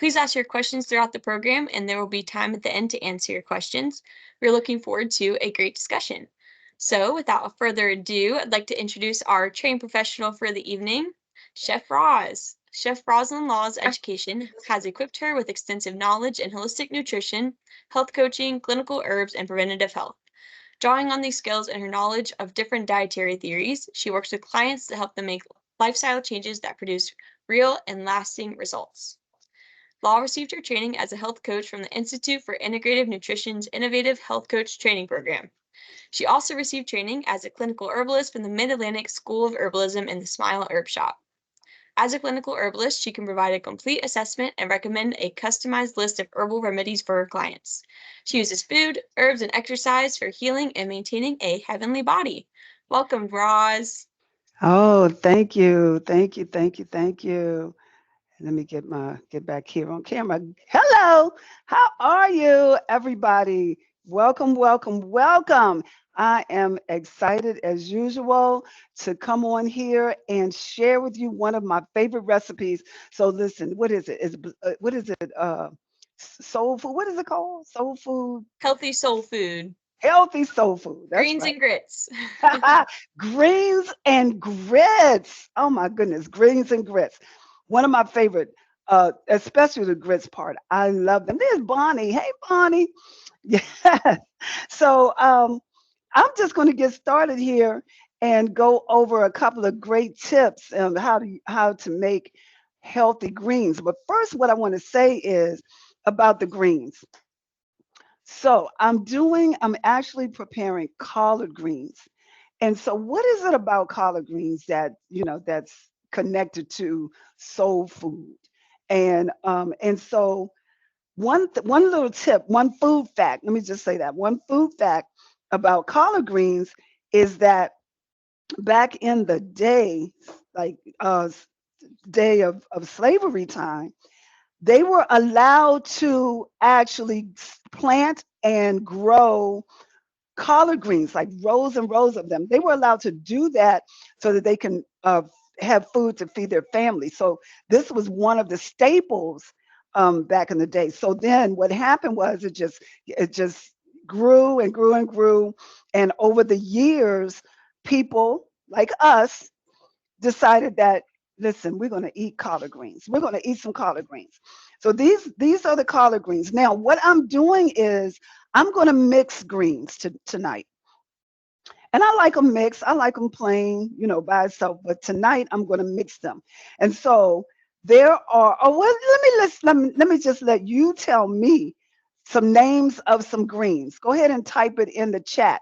Please ask your questions throughout the program, and there will be time at the end to answer your questions. We're looking forward to a great discussion. So, without further ado, I'd like to introduce our trained professional for the evening, Chef Roz. Chef Rosalind Law's education has equipped her with extensive knowledge in holistic nutrition, health coaching, clinical herbs, and preventative health. Drawing on these skills and her knowledge of different dietary theories, she works with clients to help them make lifestyle changes that produce real and lasting results. Law received her training as a health coach from the Institute for Integrative Nutrition's Innovative Health Coach Training Program. She also received training as a clinical herbalist from the Mid-Atlantic School of Herbalism in the Smile Herb Shop. As a clinical herbalist, she can provide a complete assessment and recommend a customized list of herbal remedies for her clients. She uses food, herbs, and exercise for healing and maintaining a heavenly body. Welcome, Roz. Oh, thank you. Thank you. Thank you. Thank you. Let me get back here on camera. Hello. How are you, everybody? Welcome, welcome, welcome. I am excited as usual to come on here and share with you one of my favorite recipes. So listen, what is it? What is it? Soul food. What is it called? Soul food. Healthy soul food, Healthy soul food. That's greens right. and grits. Greens and grits. Oh my goodness, greens and grits. One of my favorite, especially the grits part. I love them. There's Bonnie. Hey, Bonnie. Yeah. So I'm just going to get started here and go over a couple of great tips on how to make healthy greens. But first, what I want to say is about the greens. So I'm actually preparing collard greens. And so what is it about collard greens that's connected to soul food? And so one little tip, one food fact, let me just say that. One food fact about collard greens is that back in the day, like day of slavery time, they were allowed to actually plant and grow collard greens, like rows and rows of them. They were allowed to do that so that they can have food to feed their family. So this was one of the staples back in the day. So then what happened was it just grew and grew and grew, and over the years, people like us decided that, listen, we're going to eat collard greens. We're going to eat some collard greens. So these are the collard greens. Now what I'm doing is I'm going to mix greens tonight. And I like them mixed. I like them plain, by itself. But tonight I'm going to mix them. And so there are. Oh, well, let me just let you tell me some names of some greens. Go ahead and type it in the chat.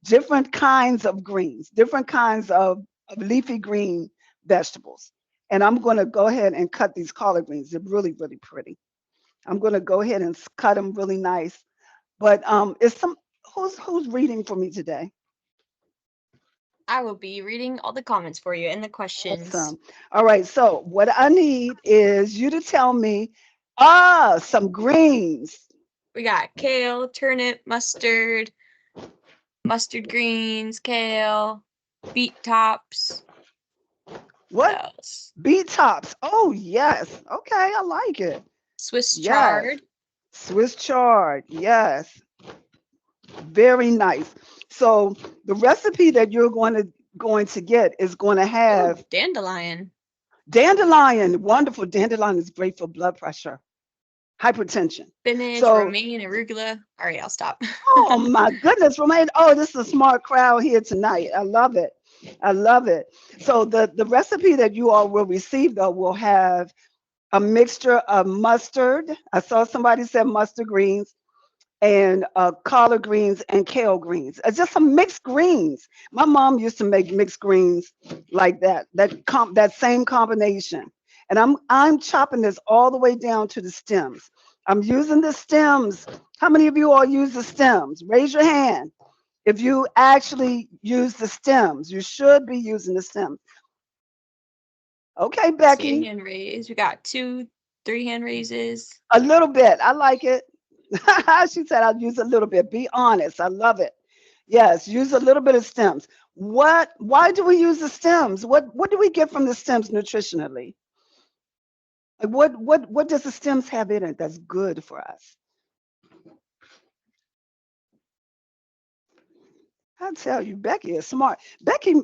Different kinds of greens, different kinds of leafy green vegetables. And I'm going to go ahead and cut these collard greens. They're really, really pretty. I'm going to go ahead and cut them really nice. But is some who's reading for me today? I will be reading all the comments for you and the questions. Awesome. All right. So what I need is you to tell me some greens. We got kale, turnip, mustard greens, kale, beet tops. What What? else? Beet tops. Oh yes. Okay, I like it. Swiss Yes. chard. Swiss chard. Yes. Very nice. So the recipe that you're going to get is going to Oh, have dandelion. dandelion. Wonderful. Dandelion is great for blood pressure, hypertension. Spinach, So, romaine, arugula. All right, I'll stop. oh my goodness, Romaine. Oh, this is a smart crowd here tonight. I love it. I love it. So the recipe that you all will receive though will have a mixture of mustard. I saw somebody said mustard greens and collard greens and kale greens. Just some mixed greens. My mom used to make mixed greens like that. That same combination. And I'm chopping this all the way down to the stems. I'm using the stems. How many of you all use the stems? Raise your hand. If you actually use the stems, you should be using the stems. Okay, See a Becky, hand raise. We got two, three hand raises. a little bit. I like it. She said I'll use a little bit. Be honest. I love it. Yes, use a little bit of stems. Why do we use the stems? What do we get from the stems nutritionally? Like what does the stems have in it that's good for us? I tell you, Becky is smart. Becky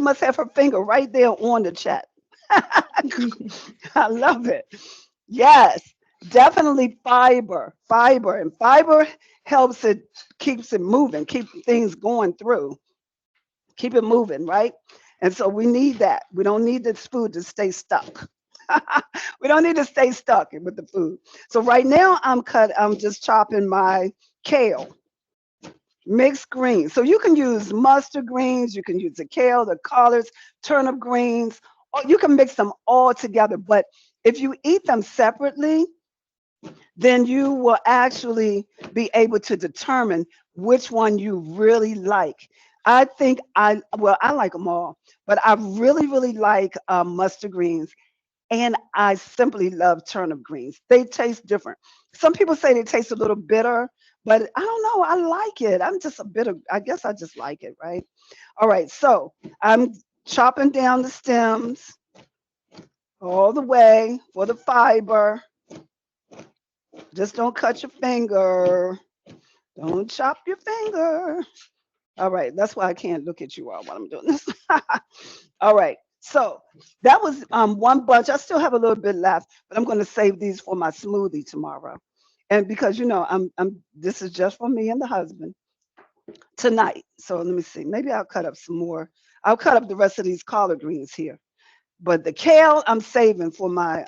must have her finger right there on the chat. I love it. Yes, definitely fiber. Fiber. And fiber helps it, keeps it moving, keep things going through, keep it moving, right? And so we need that. We don't need this food to stay stuck. We don't need to stay stuck with the food. So right now I'm just chopping my kale, mixed greens. So you can use mustard greens, you can use the kale, the collards, turnip greens, or you can mix them all together. But if you eat them separately, then you will actually be able to determine which one you really like. I think I like them all, but I really, really like mustard greens, and I simply love turnip greens. They taste different. Some people say they taste a little bitter, but I don't know. I like it. I'm just a bitter. I guess I just like it, right? All right. So I'm chopping down the stems all the way for the fiber. Just don't cut your finger. Don't chop your finger. All right. That's why I can't look at you all while I'm doing this. All right. So that was one bunch. I still have a little bit left, but I'm going to save these for my smoothie tomorrow. And because I'm this is just for me and the husband tonight. So let me see. Maybe I'll cut up some more. I'll cut up the rest of these collard greens here. But the kale I'm saving for my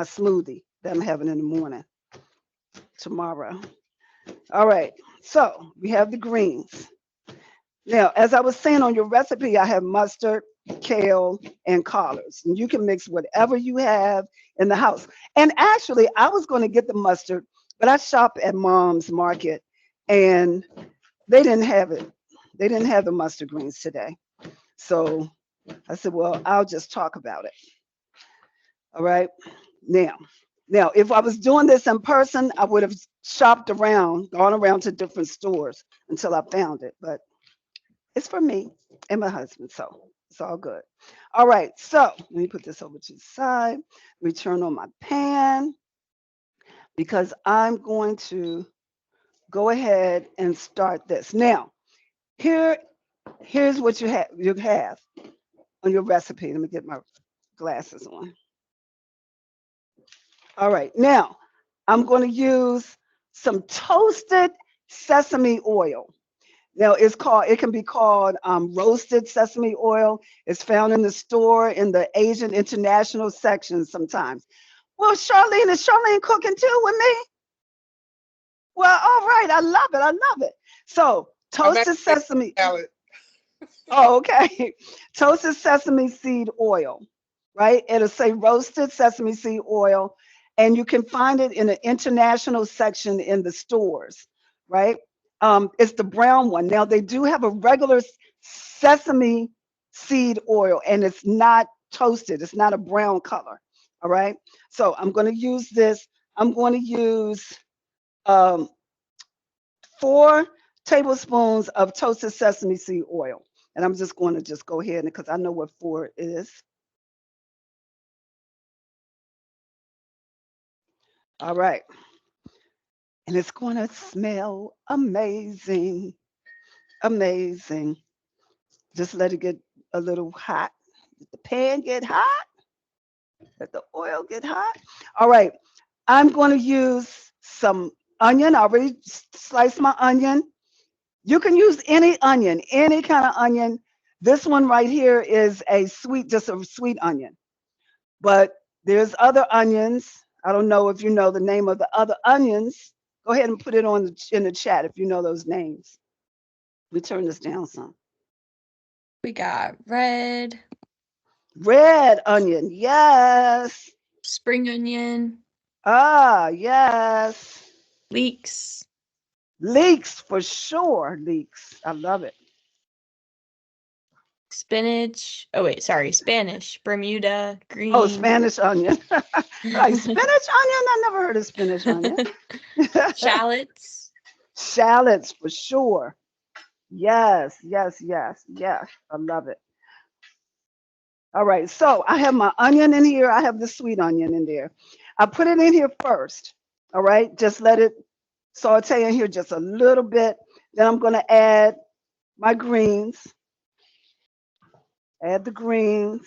smoothie that I'm having in the morning tomorrow. All right. So we have the greens. Now, as I was saying on your recipe, I have mustard, kale, and collards. And you can mix whatever you have in the house. And actually, I was going to get the mustard, but I shop at Mom's Market and they didn't have it. They didn't have the mustard greens today. So I said, well, I'll just talk about it. All right. Now, if I was doing this in person, I would have shopped around, gone around to different stores until I found it. But it's for me and my husband, so it's all good. All right, so let me put this over to the side. Let me turn on my pan because I'm going to go ahead and start this. Now, here, here's what you have on your recipe. Let me get my glasses on. All right, now I'm going to use some toasted sesame oil. Now it can be called roasted sesame oil. It's found in the store in the Asian international section sometimes. Well, Charlene, is Charlene cooking too with me? Well, all right. I love it. I love it. So I'm at toasted sesame. salad. Oh, okay. Toasted sesame seed oil, right? It'll say roasted sesame seed oil, and you can find it in the international section in the stores, right? It's the brown one. Now they do have a regular sesame seed oil, and it's not toasted. It's not a brown color. All right. So I'm going to use this. I'm going to use um, 4 tablespoons of toasted sesame seed oil. And I'm just going to just go ahead because I know what 4 is. All right. And it's going to smell amazing. Amazing. Just let it get a little hot. Let the pan get hot. Let the oil get hot. All right. I'm going to use some onion. I already sliced my onion. You can use any onion, any kind of onion. This one right here is just a sweet onion. But there's other onions. I don't know if you know the name of the other onions. Go ahead and put it in the chat if you know those names. We turn this down some. We got red, Red onion, yes. spring onion, Ah, yes. leeks, Leeks for sure. Leeks. I love it. spinach. Oh, wait, sorry, Spanish, Bermuda, Oh, green, Spanish onion. Like spinach onion? I never heard of spinach onion. shallots, Shallots for sure. Yes, yes, yes, yes. I love it. All right, so I have my onion in here. I have the sweet onion in there. I put it in here first. All right, just let it saute in here just a little bit. Then I'm going to add my greens. Add the greens.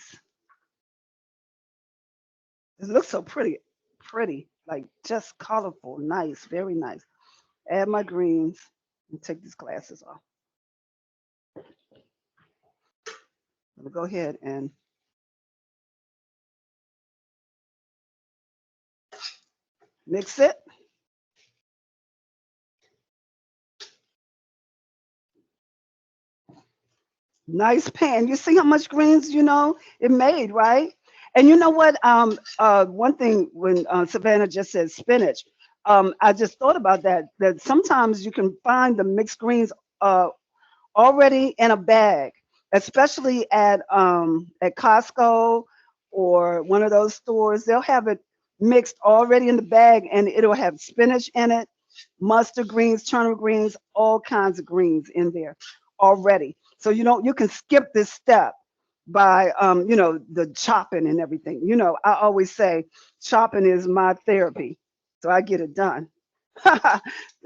It looks so pretty, pretty, like just colorful, nice, very nice. Add my greens and take these glasses off. I'm gonna go ahead and mix it. Nice pan. You see how much greens it made, right? And you know what? One thing when Savannah just said spinach, I just thought about that. That sometimes you can find the mixed greens uh, already in a bag, especially at Costco or one of those stores. They'll have it mixed already in the bag, and it'll have spinach in it, mustard greens, turnip greens, all kinds of greens in there already. So you can skip this step by the chopping and everything. I always say chopping is my therapy, so I get it done.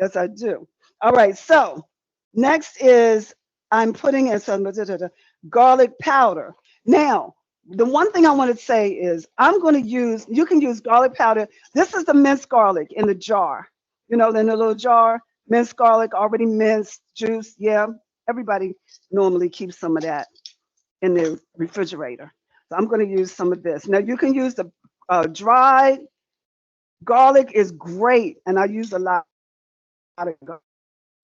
Yes, I do. All right, so next is I'm putting in some garlic powder. Now, the one thing I want to say is you can use garlic powder. This is the minced garlic in the jar, in the little jar, minced garlic, already minced, juice. Yeah, everybody normally keeps some of that in the refrigerator. So I'm going to use some of this. Now, you can use the dried garlic is great, and I use a lot of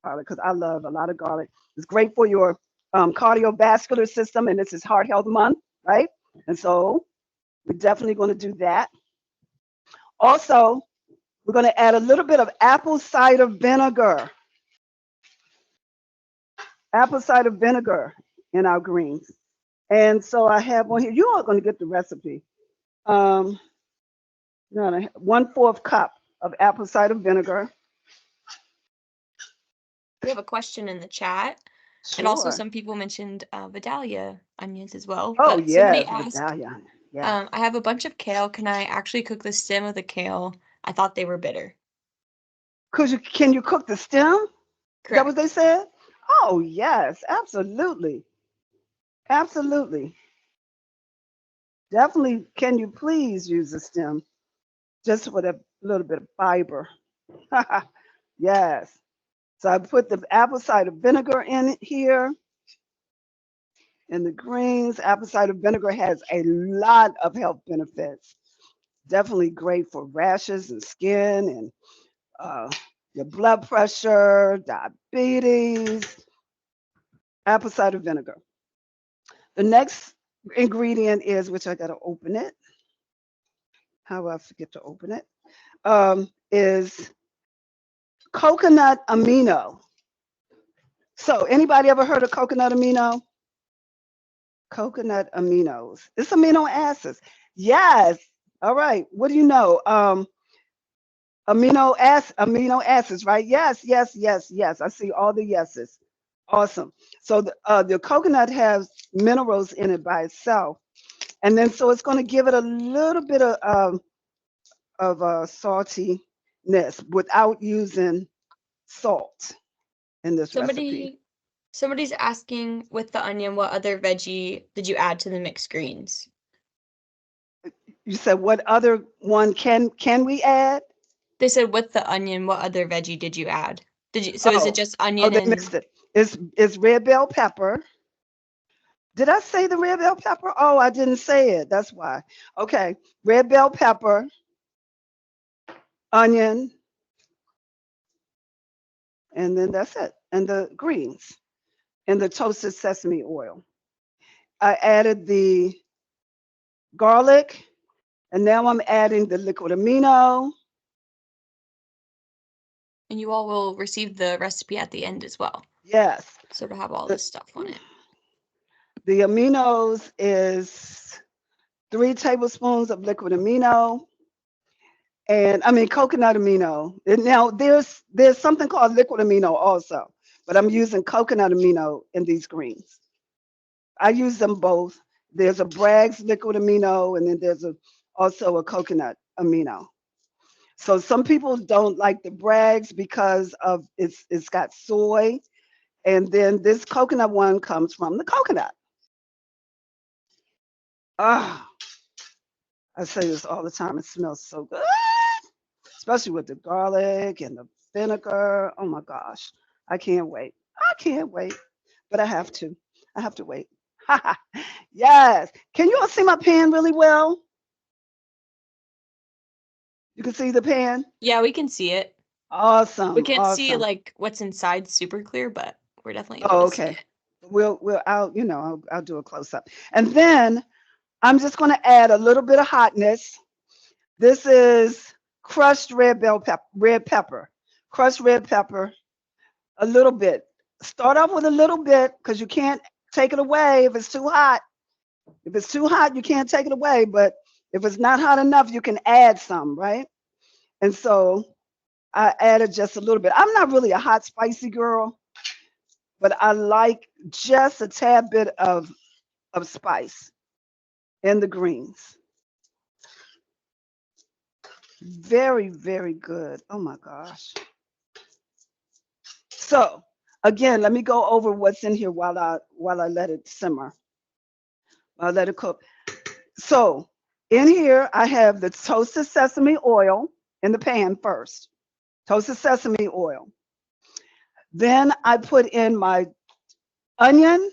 garlic because I love a lot of garlic. It's great for your cardiovascular system, and this is Heart Health Month, right? And so we're definitely going to do that. Also, we're going to add a little bit of apple cider vinegar. Apple cider vinegar in our greens. And so I have one here. You are going to get the recipe. Um, 1/4 cup of apple cider vinegar. We have a question in the chat. And also Sure. some people mentioned Vidalia onions as well. Oh, But somebody yes, asked, Vidalia. Yeah. I have a bunch of kale. Can I actually cook the stem of the kale? I thought they were bitter. Can you cook the stem? Is that what Correct. they said? Oh, yes, absolutely. Absolutely. Definitely. Can you please use the stem just with a little bit of fiber? Yes. So I put the apple cider vinegar in here. In the greens, apple cider vinegar has a lot of health benefits. Definitely great for rashes and skin and uh, your blood pressure, diabetes, apple cider vinegar. The next ingredient is, which I got to open it. How do I forget to open it? Is coconut amino. So anybody ever heard of coconut amino? Coconut aminos. It's amino acids. Yes. All right. What do you know? Amino acids, right? Yes, yes, yes, yes. I see all the yeses. Awesome. So the coconut has minerals in it by itself, and then so it's going to give it a little bit of saltiness without using salt in this recipe. Somebody's asking with the onion, what other veggie did you add to the mixed greens? You said what other one can we add? They said with the onion, what other veggie did you add? So is it Oh, just oh, onion they and mixed it. It's red bell pepper. Did I say the red bell pepper? Oh, I didn't say it. That's why. Okay, red bell pepper, onion, and then that's it. And the greens and the toasted sesame oil. I added the garlic, and now I'm adding the liquid amino. and you all will receive the recipe at the end as well. Yes, So to have all the, this stuff on it. the aminos is 3 tablespoons of liquid amino, and I mean coconut amino. And now there's something called liquid amino also, but I'm using coconut amino in these greens. I use them both. there's a Bragg's liquid amino, and then there's also a coconut amino. So some people don't like the Bragg's because of it's got soy, and then this coconut one comes from the coconut. Ah, I say this all the time. It smells so good, especially with the garlic and the vinegar. Oh my gosh, I can't wait. I can't wait, but I have to. I have to wait. Yes. Can you all see my pan really well? You can see the pan? Yeah, we can see it. We Awesome. can't see Awesome. like what's inside super clear, but we're definitely able Oh, to see okay. it. I'll do a close up. And then I'm just going to add a little bit of hotness. This is crushed red pepper, crushed red pepper, a little bit. Start off with a little bit because you can't take it away if it's too hot. If it's too hot, you can't take it away. But if it's not hot enough, you can add some, right? And so I added just a little bit. I'm not really a hot, spicy girl, but I like just a tad bit of spice in the greens. Very, very good. Oh my gosh. So again, let me go over what's in here while I let it simmer. I'll let it cook. So in here, I have the toasted sesame oil in the pan first. Toasted sesame oil. Then I put in my onion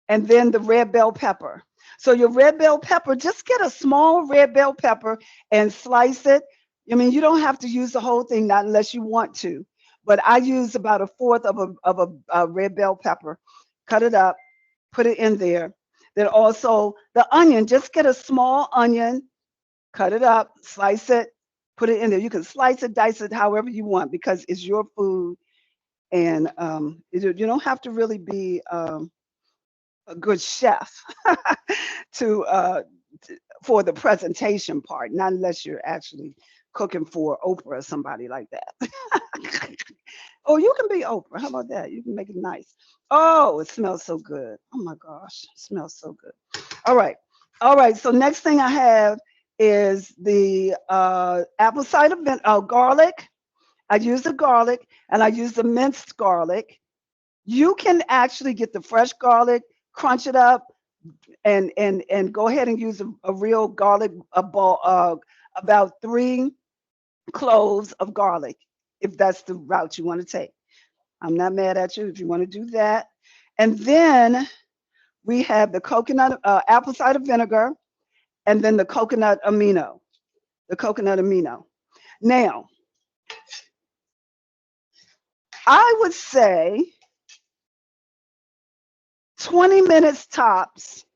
and then the red bell pepper. So your red bell pepper, just get a small red bell pepper and slice it. I mean, you don't have to use the whole thing, not unless you want to. But I use about a fourth of a red bell pepper. Cut it up, put it in there. Then also the onion, just get a small onion, cut it up, slice it, put it in there. You can slice it, dice it, however you want because it's your food, and you don't have to really be a good chef to for the presentation part, not unless you're actually cooking for Oprah or somebody like that. Oh, you can be Oprah. How about that? You can make it nice. Oh, it smells so good. Oh my gosh, it smells so good. All right. All right. So next thing I have is the apple cider garlic. I use the garlic and I use the minced garlic. You can actually get the fresh garlic, crunch it up, and go ahead and use a real garlic, a ball, about 3 cloves of garlic, if that's the route you want to take. I'm not mad at you if you want to do that. And then we have the coconut apple cider vinegar, and then the coconut amino. The coconut amino. Now, I would say 20 minutes tops,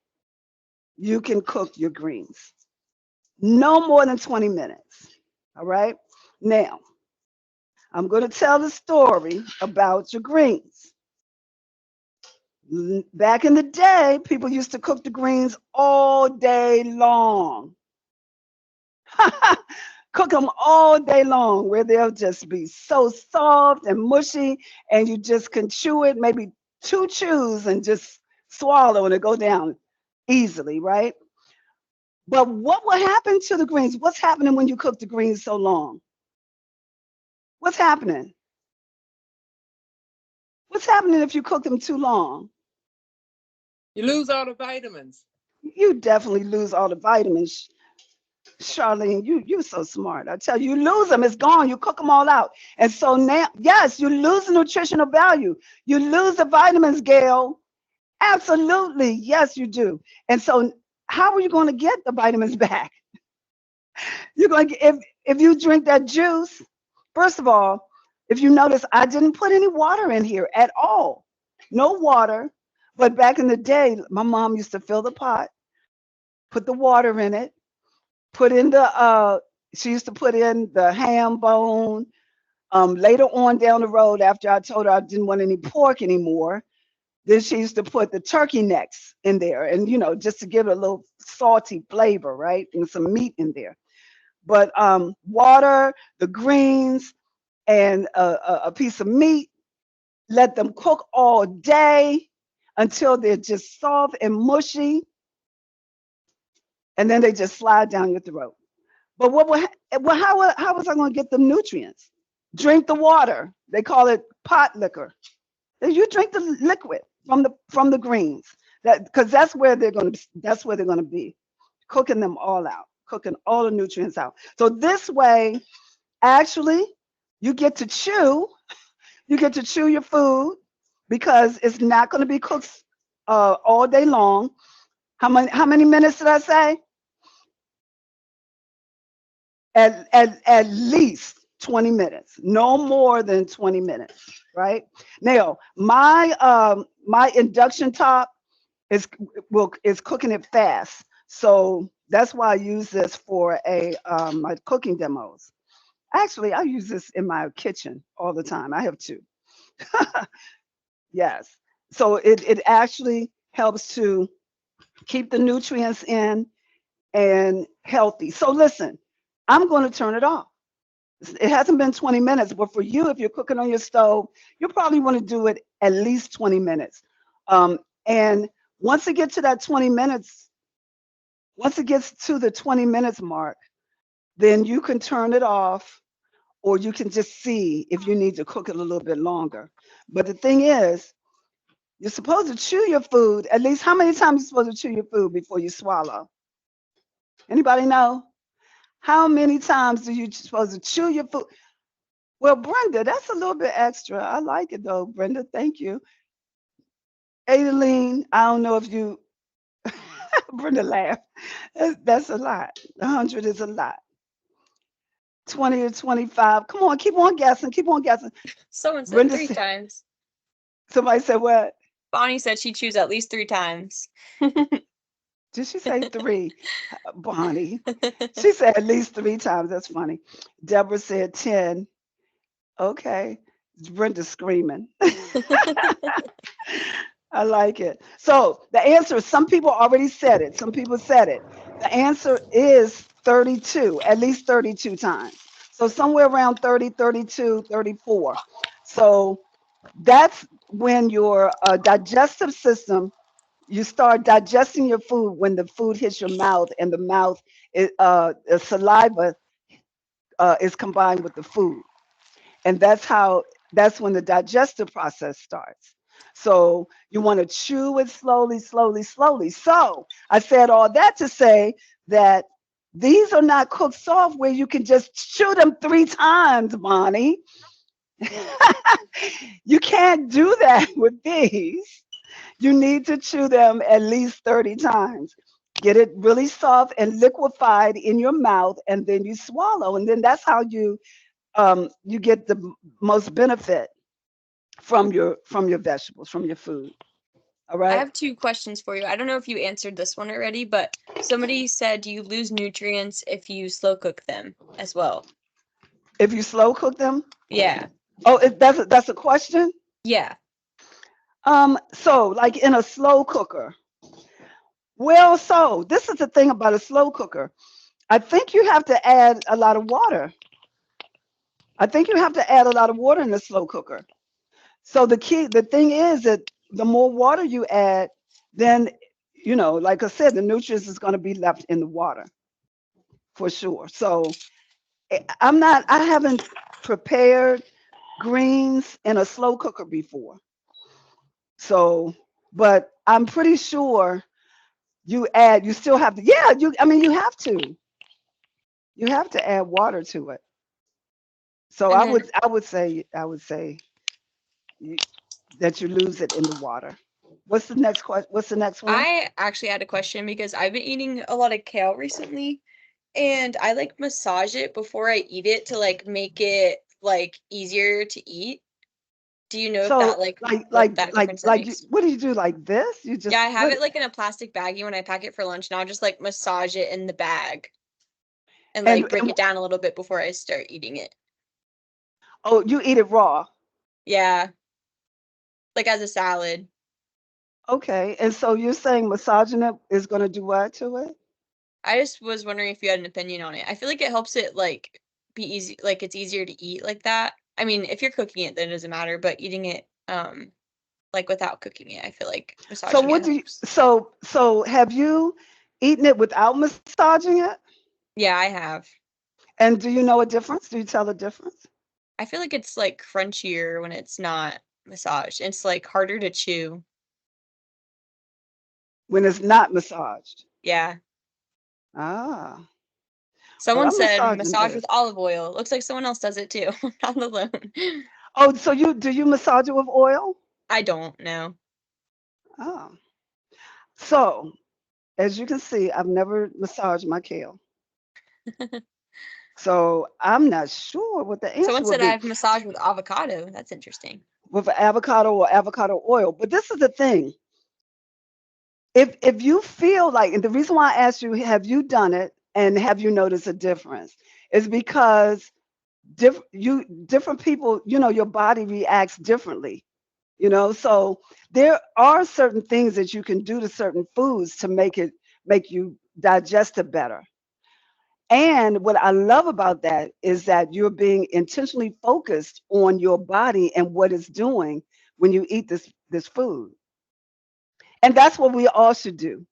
you can cook your greens. No more than 20 minutes. All right. Now, I'm going to tell the story about your greens. Back in the day, people used to cook the greens all day long. Cook them all day long, where they'll just be so soft and mushy, and you just can chew it, maybe 2 chews, and just swallow, and it go down easily, right? But what will happen to the greens? What's happening when you cook the greens so long? What's happening? What's happening if you cook them too long? You lose all the vitamins. You definitely lose all the vitamins. Charlene, you so smart. I tell you, you lose them, it's gone. You cook them all out. And so now, yes, you lose the nutritional value. You lose the vitamins, Gail. Absolutely. Yes, you do. And so how are you going to get the vitamins back? You're going to if you drink that juice, first of all, if you notice, I didn't put any water in here at all. No water. But back in the day, my mom used to fill the pot, put the water in it, put in she used to put in the ham bone. Later on down the road, after I told her I didn't want any pork anymore, then she used to put the turkey necks in there, and just to give it a little salty flavor, right? And some meat in there. But water, the greens, and a piece of meat, let them cook all day until they're just soft and mushy, and then they just slide down your throat. But how was I going to get the nutrients? Drink the water. They call it pot liquor. You drink the liquid from the greens. Because that's where they're going to be, cooking them all out, cooking all the nutrients out. So this way, actually, you get to chew your food because it's not going to be cooked all day long. How many minutes did I say? At least 20 minutes, no more than 20 minutes, right? Now, my induction top is cooking it fast. So that's why I use this for my cooking demos. Actually, I use this in my kitchen all the time. I have two. Yes. So it actually helps to keep the nutrients in and healthy. So listen, I'm going to turn it off. It hasn't been 20 minutes, but for you, if you're cooking on your stove, you probably want to do it at least 20 minutes. And once it gets to that 20 minutes, once it gets to the 20 minutes mark, then you can turn it off, or you can just see if you need to cook it a little bit longer. But the thing is, you're supposed to chew your food. At least how many times you're supposed to chew your food before you swallow? Anybody know? How many times are you supposed to chew your food? Well, Brenda, that's a little bit extra. I like it though, Brenda. Thank you. Aileen, I don't know if you, Brenda laughed. That's a lot. 100 is a lot. 20 or 25. Come on, keep on guessing. Keep on guessing. Someone said Brenda 3 said, times. somebody said what? Bonnie said she chews at least 3 times. Did she say 3? Bonnie. She said at least 3 times. That's funny. Deborah said 10. Okay. Brenda screaming. I like it. So the answer, some people already said it. Some people said it. The answer is 32, at least 32 times. So somewhere around 30, 32, 34. So that's when your digestive system, you start digesting your food when the food hits your mouth, and the mouth, the saliva is combined with the food. And that's when the digestive process starts. So you want to chew it slowly, slowly, slowly. So I said all that to say that these are not cooked soft where you can just chew them 3 times, Bonnie. You can't do that with these. You need to chew them at least 30 times. Get it really soft and liquefied in your mouth, and then you swallow. And then that's how you get the most benefit from your vegetables, from your food. All I right. have 2 questions for you. I don't know if you answered this one already, but somebody said you lose nutrients if you slow cook them as well. If you slow cook them. Yeah. Oh, that's a question. Yeah. So like in a slow cooker. Well, so this is the thing about a slow cooker. I think you have to add a lot of water. I think you have to add a lot of water in a slow cooker. So the thing is that the more water you add, then, like I said, the nutrients is going to be left in the water for sure. So I haven't prepared greens in a slow cooker before. So, but I'm pretty sure you still have to, yeah, you have to. You have to add water to it. So And I then would say you, that you lose it in the water. What's the next question? What's the next one? I actually had a question because I've been eating a lot of kale recently, and I like massage it before I eat it to like make it like easier to eat. Do you know if So that like like what like that like difference that like makes? what do you do like this? You Yeah, just I have it like in a plastic baggie when I pack it for lunch, and I'll just like massage it in the bag and like break and it down a little bit before I start eating it. oh, you eat it raw. Yeah, like as a salad. Okay. And so you're saying massaging it is going to do what to it? I just was wondering if you had an opinion on it. I feel like it helps it like be easy, like it's easier to eat like that. I mean, if you're cooking it, then it doesn't matter, but eating it like without cooking it. I feel like So massaging what it do you, helps. so have you eaten it without massaging it? Yeah, I have. And do you know a difference? Do you tell a difference I feel like it's like crunchier when it's not massaged. It's like harder to chew. when it's not massaged? Yeah. Ah, well, Someone I'm said massaging massage with this. olive oil. Looks like someone else does it too. I'm not alone. Oh, so do you massage it with oil? I don't know. Oh, so as you can see, I've never massaged my kale, so I'm not sure what the answer Someone would said be I've massaged with avocado. That's interesting. with avocado or avocado oil. But this is the thing: if you feel like, and the reason why I asked you, have you done it and have you noticed a difference, is because different people, your body reacts differently. So there are certain things that you can do to certain foods to make you digest it better. And what I love about that is that you're being intentionally focused on your body and what it's doing when you eat this food. And that's what we all should do.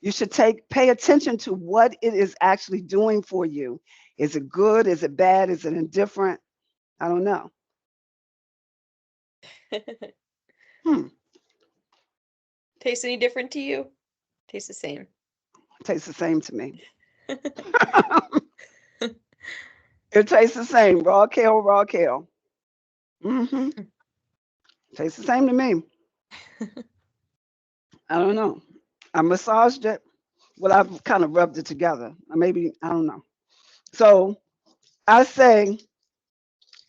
You should pay attention to what it is actually doing for you. Is it good? Is it bad? Is it indifferent? I don't know. Hmm. Tastes any different to you? Tastes the same. Tastes the same to me. It tastes the same. Raw kale, raw kale. Hmm. Tastes the same to me. I don't know. I massaged it. Well, I've kind of rubbed it together. Or maybe, I don't know. So I say,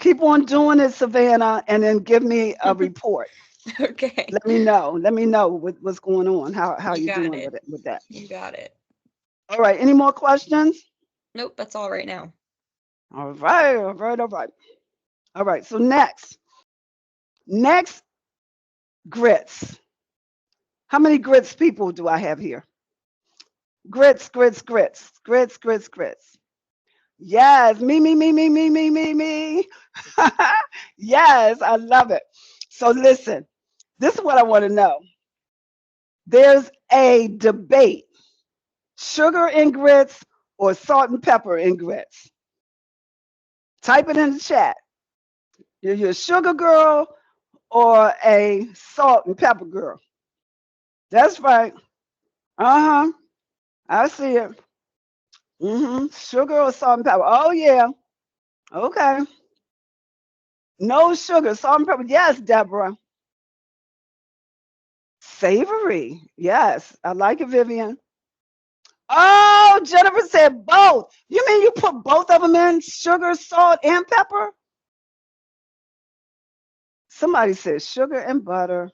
keep on doing it, Savannah, and then give me a report. Okay. Let me know. Let me know what's going on, how You you got doing it. with that. You got it. All right. Any more questions? Nope, that's all right now. All right. All right. All right. All right. So next grits. How many grits people do I have here? Grits, grits, grits, grits, grits, grits. Yes, me. Yes, I love it. So listen, this is what I want to know. There's a debate: sugar in grits or salt and pepper in grits. Type it in the chat. You're a sugar girl or a salt and pepper girl. That's right. Uh-huh. I see it. Sugar or salt and pepper. Oh yeah. Okay. No sugar, salt and pepper. Yes, Deborah. Savory. Yes. I like it, Vivian. Oh, Jennifer said both. You mean you put both of them in? Sugar, salt, and pepper? Somebody said sugar and butter,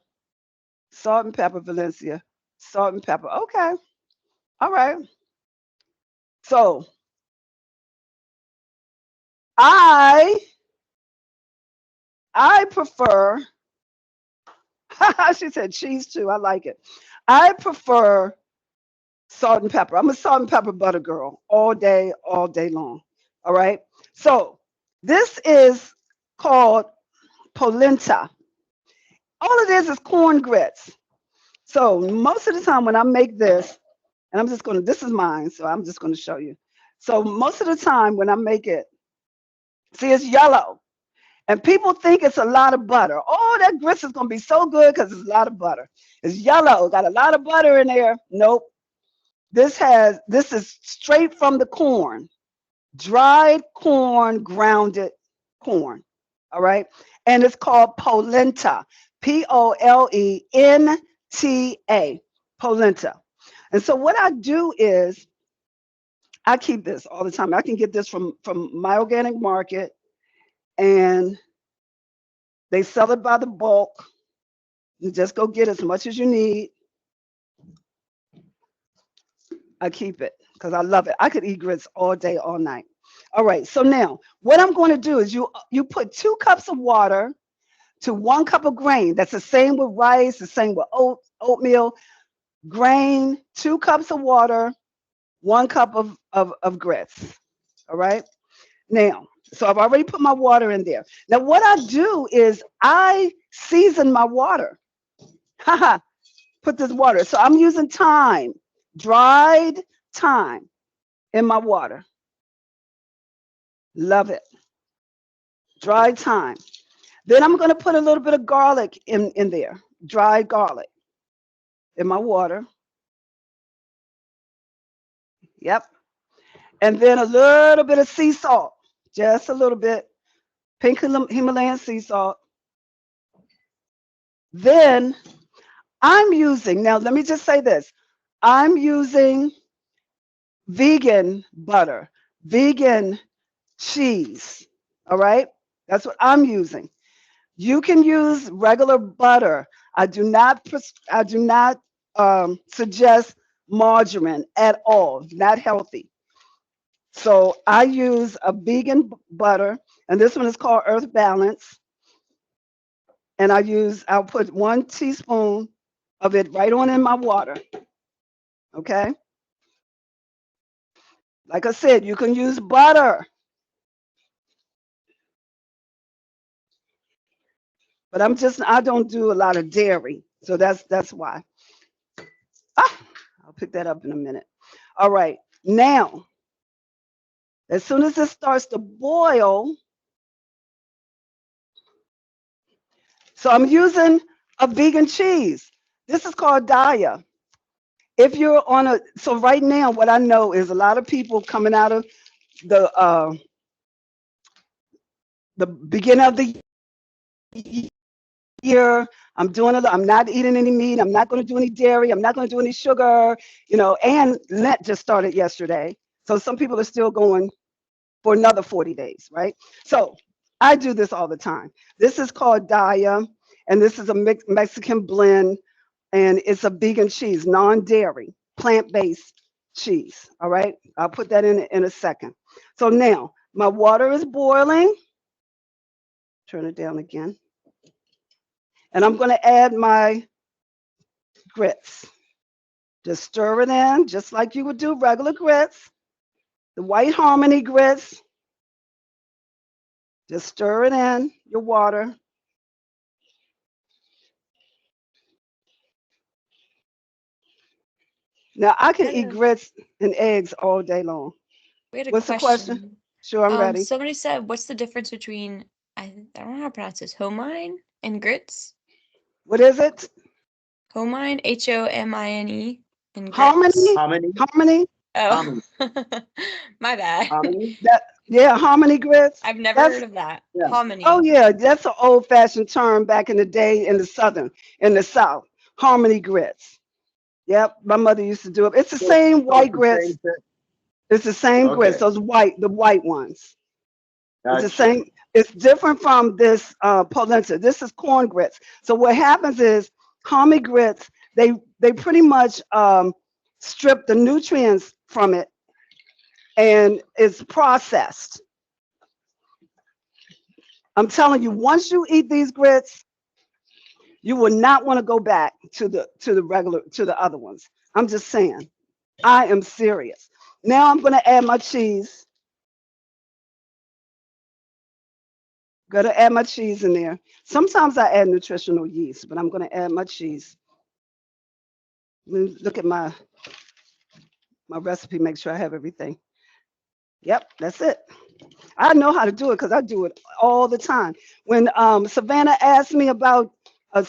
salt and pepper, Valencia. Salt and pepper. Okay. All right. So I I prefer she said cheese too. I like it. I prefer salt and pepper. I'm a salt and pepper butter girl all day long. All right. So this is called polenta. All it is corn grits. So most of the time when I make this, and this is mine, so I'm just gonna show you. So most of the time when I make it, see it's yellow. And people think it's a lot of butter. Oh, that grits is gonna be so good because it's a lot of butter. It's yellow, got a lot of butter in there. Nope. This is straight from the corn, dried corn, grounded corn. All right. And it's called polenta. Polenta. Polenta. And so what I do is I keep this all the time. I can get this from my organic market, and they sell it by the bulk. You just go get as much as you need. I keep it because I love it. I could eat grits all day, all night. All right. So now what I'm going to do is you put 2 cups of water to 1 cup of grain. That's the same with rice, the same with oatmeal. Grain, 2 cups of water, 1 cup of grits. All right. Now, so I've already put my water in there. Now, what I do is I season my water. Haha, put this water. So I'm using thyme, dried thyme in my water. Love it. Dried thyme. Then I'm going to put a little bit of garlic in there, dried garlic in my water. Yep. And then a little bit of sea salt, just a little bit, pink Himalayan sea salt. Then I'm using, now let me just say this, I'm using vegan butter, vegan cheese, all right? That's what I'm using. You can use regular butter. I do not suggest margarine at all, not healthy. So I use a vegan butter, and this one is called Earth Balance. And I'll put 1 teaspoon of it right on in my water. Okay. Like I said, you can use butter, but I don't do a lot of dairy. So that's why. I'll pick that up in a minute. All right. Now, as soon as it starts to boil, so I'm using a vegan cheese. This is called Daya. If you're so right now, what I know is a lot of people coming out of the beginning of the year. I'm not eating any meat. I'm not going to do any dairy. I'm not going to do any sugar, and Lent just started yesterday. So some people are still going for another 40 days, right? So I do this all the time. This is called Daya, and this is a Mexican blend, and it's a vegan cheese, non-dairy, plant-based cheese, all right? I'll put that in a second. So now my water is boiling. Turn it down again. And I'm going to add my grits. Just stir it in, just like you would do regular grits, the White Harmony grits. Just stir it in, your water. Now, I can eat grits and eggs all day long. We had a What's the question? Sure, I'm ready. Somebody said, what's the difference between, I don't know how to pronounce this, homine and grits? What is it? Homine, Homine, and grits. Harmony? Harmony. Harmony? Oh, Harmony. my bad. Harmony. Harmony grits. I've never heard of that. Yeah. Hominy. Oh yeah, that's an old-fashioned term back in the day in the South. Harmony grits. Yep, my mother used to do it. It's the same white grits. It's the same grits. Those the white ones. It's the same. It's different from this polenta. This is corn grits. So what happens is harmony grits. They pretty much strip the nutrients from it, and it's processed. I'm telling you, once you eat these grits, you will not want to go back to the other ones. I'm just saying. I am serious. Now I'm going to add my cheese. Gonna add my cheese in there. Sometimes I add nutritional yeast, but I'm gonna add my cheese. Let me look at my recipe, make sure I have everything. Yep, that's it. I know how to do it because I do it all the time. When Savannah asked me about a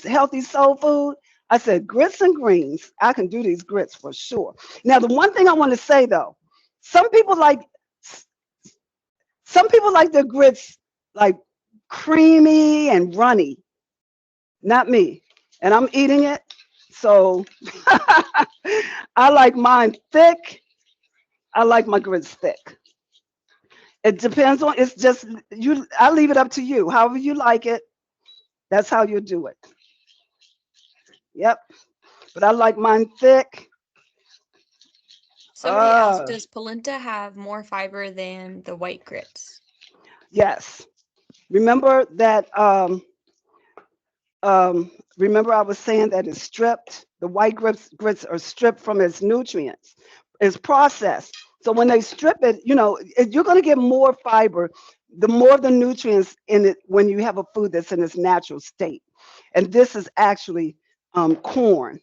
healthy soul food, I said grits and greens. I can do these grits for sure. Now, the one thing I want to say though, some people like their grits like creamy and runny. Not me. And I'm eating it. So I like mine thick. I like my grits thick. It depends on, it's just you. I leave it up to you. However you like it, that's how you do it. Yep. But I like mine thick. Somebody asked, does polenta have more fiber than the white grits? Yes. Remember that, remember I was saying that it's stripped, the white grits are stripped from its nutrients. It's processed. So when they strip it, you're going to get more fiber, the more of the nutrients in it when you have a food that's in its natural state. And this is actually corn,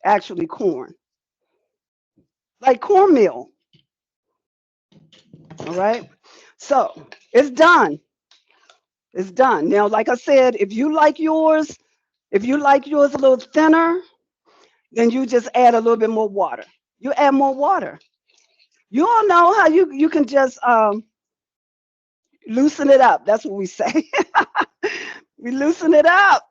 actually corn, like cornmeal. All right. So it's done. It's done. Now, like I said, if you like yours a little thinner, then you just add a little bit more water. You add more water. You all know how you can just loosen it up. That's what we say. We loosen it up.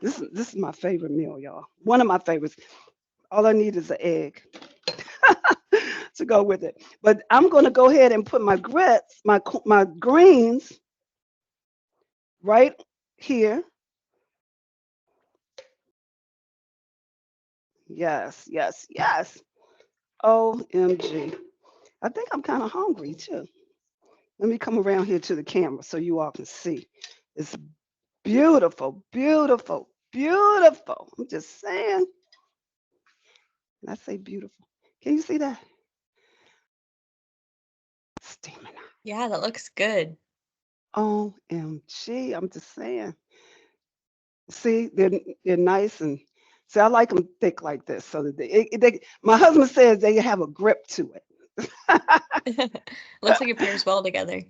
This is my favorite meal, y'all. One of my favorites. All I need is an egg to go with it. But I'm going to go ahead and put my grits, my greens right here. Yes, yes, yes. OMG. I think I'm kind of hungry too. Let me come around here to the camera so you all can see. It's beautiful, beautiful, beautiful. I'm just saying. And I say beautiful. Can you see that? Steaming. Yeah, that looks good. OMG. I'm just saying. See, they're nice and see. I like them thick like this, so that my husband says they have a grip to it. Looks like it pairs well together.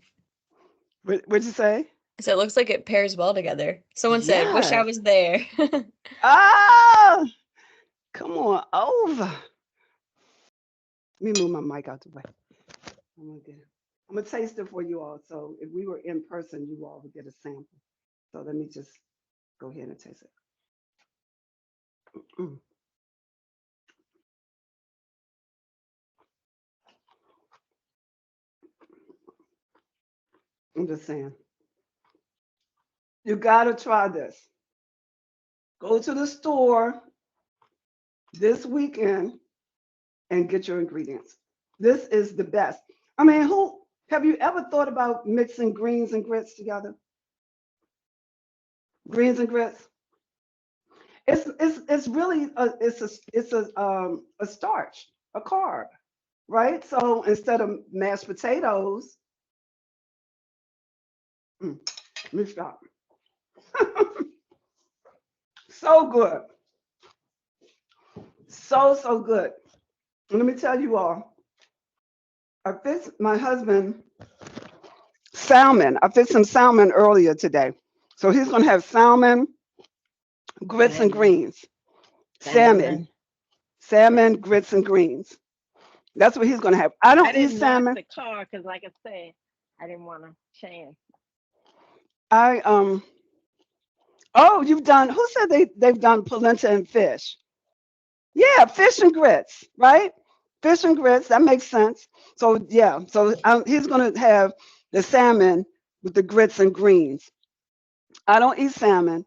What'd you say? So it looks like it pairs well together. Someone said, "Wish I Yes. was there." Ah, come on over. Let me move my mic out the way. I'm gonna taste it for you all. So if we were in person, you all would get a sample. So let me just go ahead and taste it. Mm. I'm just saying, you gotta try this. Go to the store this weekend and get your ingredients. This is the best. I mean, who have you ever thought about mixing greens and grits together? Greens and grits. It's really a starch, a carb, right? So instead of mashed potatoes, let me stop. So good, so good. And let me tell you all, I fixed my husband salmon. I fixed him salmon earlier today, so he's gonna have salmon, grits and greens, salmon, grits and greens. That's what he's gonna have. I I don't eat didn't lock salmon. the car because, like I said, I didn't want to change. I Oh, you've done. Who said they've done polenta and fish? Yeah, fish and grits, right? Fish and grits. That makes sense. So yeah, so he's gonna have the salmon with the grits and greens. I don't eat salmon,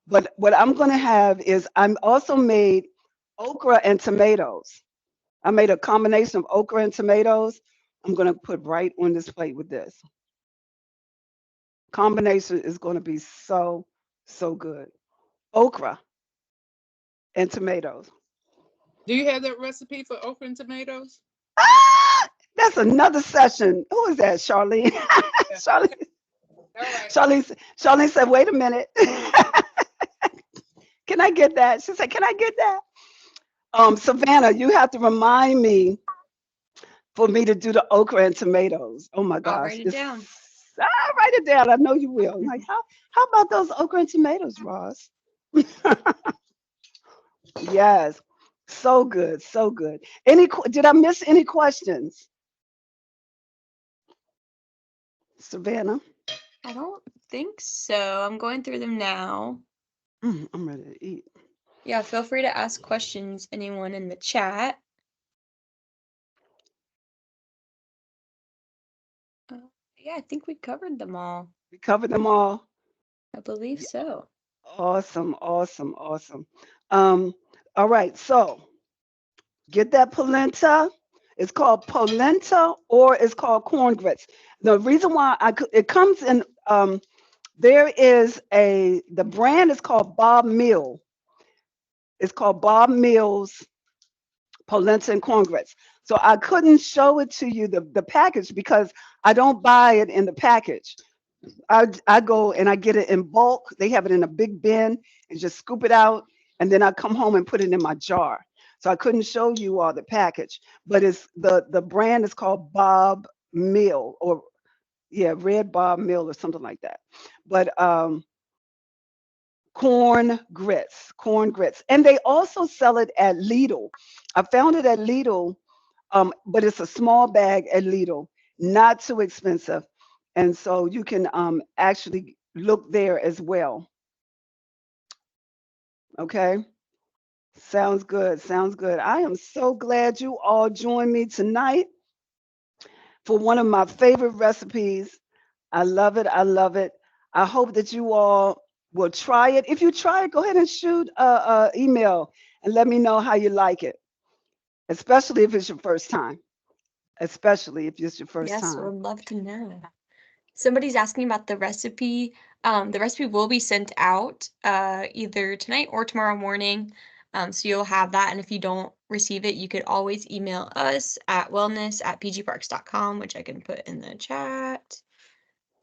but what I'm gonna have is I'm also made okra and tomatoes. I made a combination of okra and tomatoes. I'm gonna put right on this plate with this. Combination is gonna be so good. Okra and tomatoes. Do you have that recipe for okra and tomatoes? Ah, that's another session. Who is that, Charlene? Yeah. Charlene, All right. Charlene said, wait a minute. Can I get that? She said, can I get that? Savannah, you have to remind me for me to do the okra and tomatoes. Oh my I'll gosh. write it down. I'll write it down. I know you will. I'm like, how about those okra and tomatoes, Ross? Yes. So good, so good. Did I miss any questions? Savannah? I don't think so. I'm going through them now. I'm ready to eat. Yeah, feel free to ask questions, anyone in the chat. Yeah, I think we covered them all. We covered them all. I believe so. Awesome, awesome, awesome. All right, so get that polenta. It's called polenta or it's called corn grits. The reason why it comes in, the brand is called Bob Mill. It's called Bob Mills polenta and corn grits. So I couldn't show it to you, the package, because I don't buy it in the package. I go and I get it in bulk. They have it in a big bin and just scoop it out, and then I come home and put it in my jar. So I couldn't show you all the package, but it's the brand is called Bob Mill, or yeah, Red Bob Mill or something like that. But corn grits, and they also sell it at Lidl. I found it at Lidl, but it's a small bag at Lidl, not too expensive, and so you can actually look there as well. Okay, sounds good. Sounds good. I am so glad you all joined me tonight for one of my favorite recipes. I love it. I love it. I hope that you all will try it. If you try it, go ahead and shoot a email and let me know how you like it, especially if it's your first time. Especially if it's your first Yes, time. would love to know. Somebody's asking about the recipe. The recipe will be sent out either tonight or tomorrow morning. So you'll have that. And if you don't receive it, you could always email us at wellness@pgparks.com, which I can put in the chat.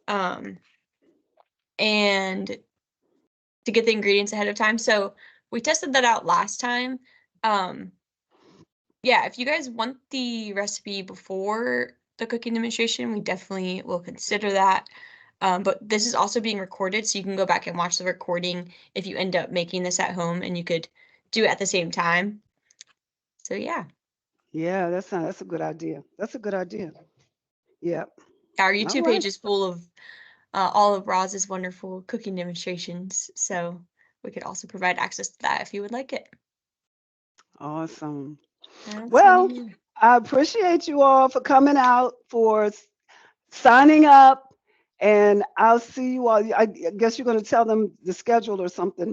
And to get the ingredients ahead of time. So we tested that out last time. Yeah, if you guys want the recipe before the cooking demonstration, we definitely will consider that. But this is also being recorded, so you can go back and watch the recording if you end up making this at home, and you could do it at the same time. So yeah, Yeah, that's a good idea. That's a good idea. Yeah. our All YouTube right. page is full of all of Roz's wonderful cooking demonstrations, so we could also provide access to that if you would like it. Awesome. Well, Awesome. I appreciate you all for coming out, for signing up, and I'll see you all. I guess you're going to tell them the schedule or something, right?